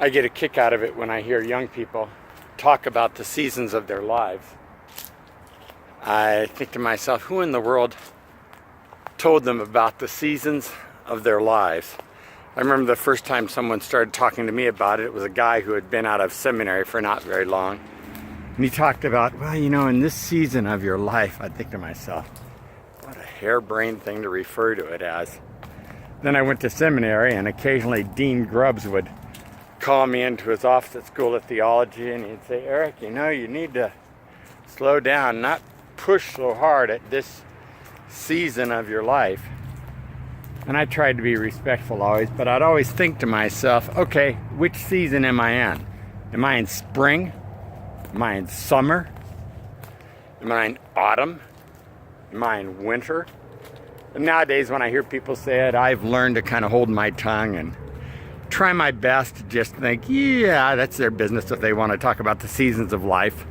I get a kick out of it when I hear young people talk about the seasons of their lives. I think to myself, who in the world told them about the seasons of their lives? I remember the first time someone started talking to me about it, it was a guy who had been out of seminary for not very long. And he talked about, well, you know, in this season of your life, I think to myself, what a harebrained thing to refer to it as. Then I went to seminary, and occasionally Dean Grubbs would call me into his office at School of Theology, and he'd say, Eric, you know, you need to slow down, not push so hard at this season of your life. And I tried to be respectful always, but I'd always think to myself, okay, which season am I in? Am I in spring? Am I in summer? Am I in autumn? Am I in winter? And nowadays when I hear people say it, I've learned to kind of hold my tongue and try my best to just think, yeah, that's their business if they want to talk about the seasons of life.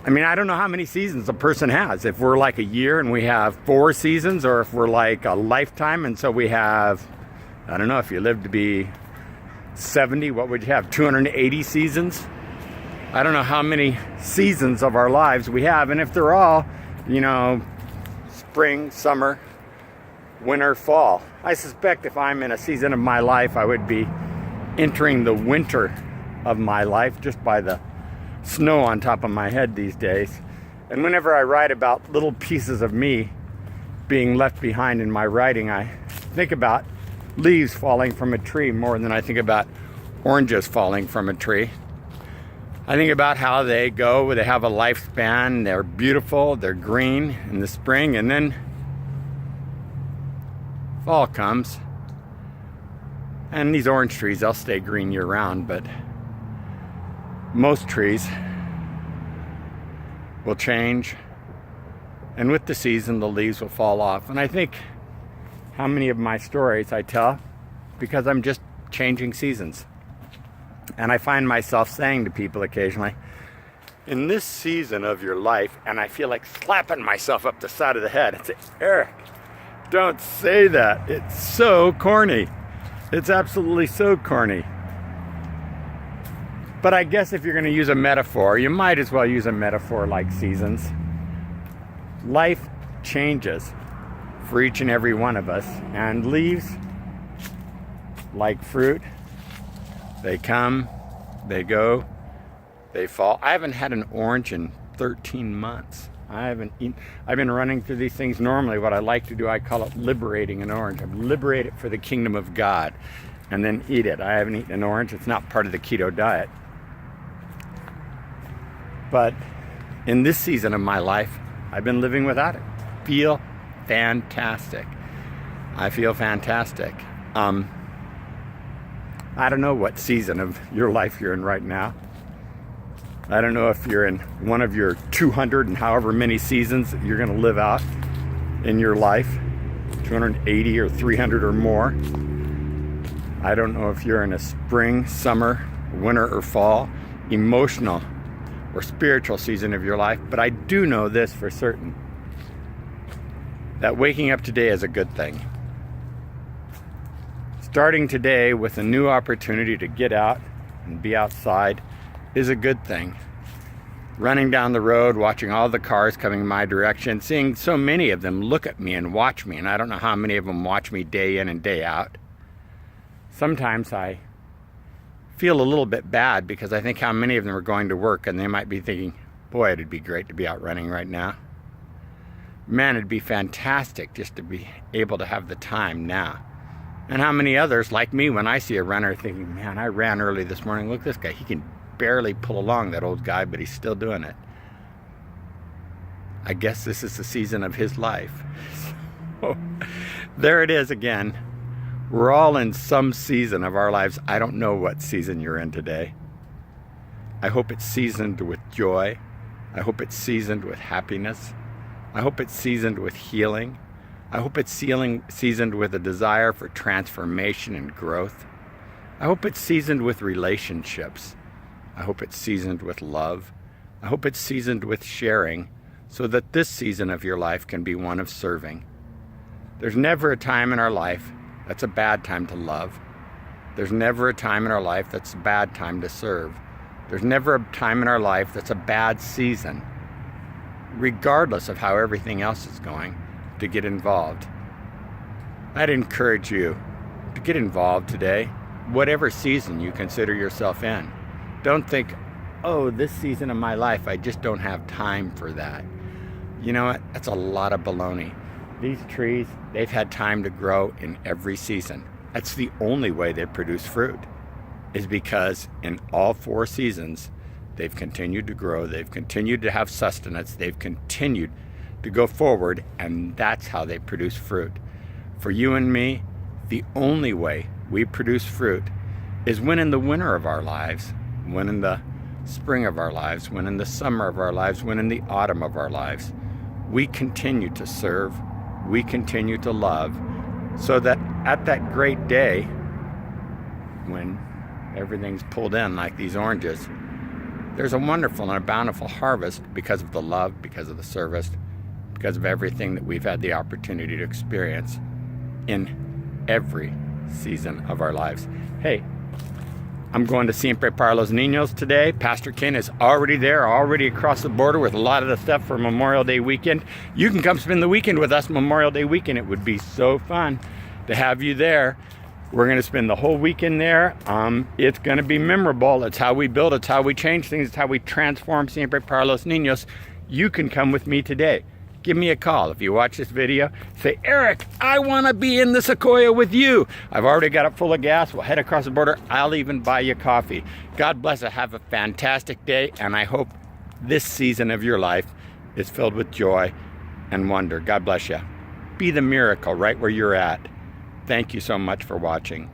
I mean, I don't know how many seasons a person has. If we're like a year and we have 4 seasons, or if we're like a lifetime and so we have, I don't know, if you live to be 70, what would you have, 280 seasons? I don't know how many seasons of our lives we have, and if they're all, you know, spring, summer, winter, fall. I suspect if I'm in a season of my life, I would be entering the winter of my life just by the snow on top of my head these days. And whenever I write about little pieces of me being left behind in my writing, I think about leaves falling from a tree more than I think about oranges falling from a tree. I think about how they go, they have a lifespan, they're beautiful, they're green in the spring, and then fall comes. And these orange trees, they'll stay green year round, but most trees will change, and with the season the leaves will fall off. And I think how many of my stories I tell because I'm just changing seasons. And I find myself saying to people occasionally, in this season of your life, and I feel like slapping myself up the side of the head and say, Eric, don't say that. It's so corny. It's absolutely so corny. But I guess if you're going to use a metaphor, you might as well use a metaphor like seasons. Life changes for each and every one of us, and leaves, like fruit, they come, they go, they fall. I haven't had an orange in 13 months. I've been running through these things normally. What I like to do, I call it liberating an orange. I liberate it for the kingdom of God and then eat it. I haven't eaten an orange. It's not part of the keto diet. But in this season of my life, I've been living without it. Feel fantastic. I feel fantastic. I don't know what season of your life you're in right now. I don't know if you're in one of your 200 and however many seasons that you're going to live out in your life, 280 or 300 or more. I don't know if you're in a spring, summer, winter, or fall, emotional or spiritual season of your life, but I do know this for certain, that waking up today is a good thing. Starting today with a new opportunity to get out and be outside is a good thing. Running down the road, watching all the cars coming my direction, seeing so many of them look at me and watch me, and I don't know how many of them watch me day in and day out. Sometimes I feel a little bit bad because I think how many of them are going to work and they might be thinking, boy, it'd be great to be out running right now. Man, it'd be fantastic just to be able to have the time now. And how many others, like me, when I see a runner thinking, man, I ran early this morning. Look at this guy. He can barely pull along, that old guy, but he's still doing it. I guess this is the season of his life. So, there it is again. We're all in some season of our lives. I don't know what season you're in today. I hope it's seasoned with joy. I hope it's seasoned with happiness. I hope it's seasoned with healing. I hope it's seasoned with a desire for transformation and growth. I hope it's seasoned with relationships. I hope it's seasoned with love. I hope it's seasoned with sharing, so that this season of your life can be one of serving. There's never a time in our life that's a bad time to love. There's never a time in our life that's a bad time to serve. There's never a time in our life that's a bad season, regardless of how everything else is going, to get involved. I'd encourage you to get involved today, whatever season you consider yourself in. Don't think, oh, this season of my life, I just don't have time for that. You know what? That's a lot of baloney. These trees, they've had time to grow in every season. That's the only way they produce fruit, is because in all 4 seasons, they've continued to grow, they've continued to have sustenance, they've continued to go forward, and that's how they produce fruit. For you and me, the only way we produce fruit is when in the winter of our lives, when in the spring of our lives, when in the summer of our lives, when in the autumn of our lives, we continue to serve, we continue to love, so that at that great day, when everything's pulled in like these oranges, there's a wonderful and a bountiful harvest because of the love, because of the service, because of everything that we've had the opportunity to experience in every season of our lives. Hey, I'm going to Siempre para los Niños today. Pastor Ken is already there, already across the border with a lot of the stuff for Memorial Day weekend. You can come spend the weekend with us Memorial Day weekend. It would be so fun to have you there. We're going to spend the whole weekend there. It's going to be memorable. It's how we build. It's how we change things. It's how we transform Siempre para los Niños. You can come with me today. Give me a call. If you watch this video, say, Eric, I want to be in the Sequoia with you. I've already got it full of gas. We'll head across the border. I'll even buy you coffee. God bless you. Have a fantastic day. And I hope this season of your life is filled with joy and wonder. God bless you. Be the miracle right where you're at. Thank you so much for watching.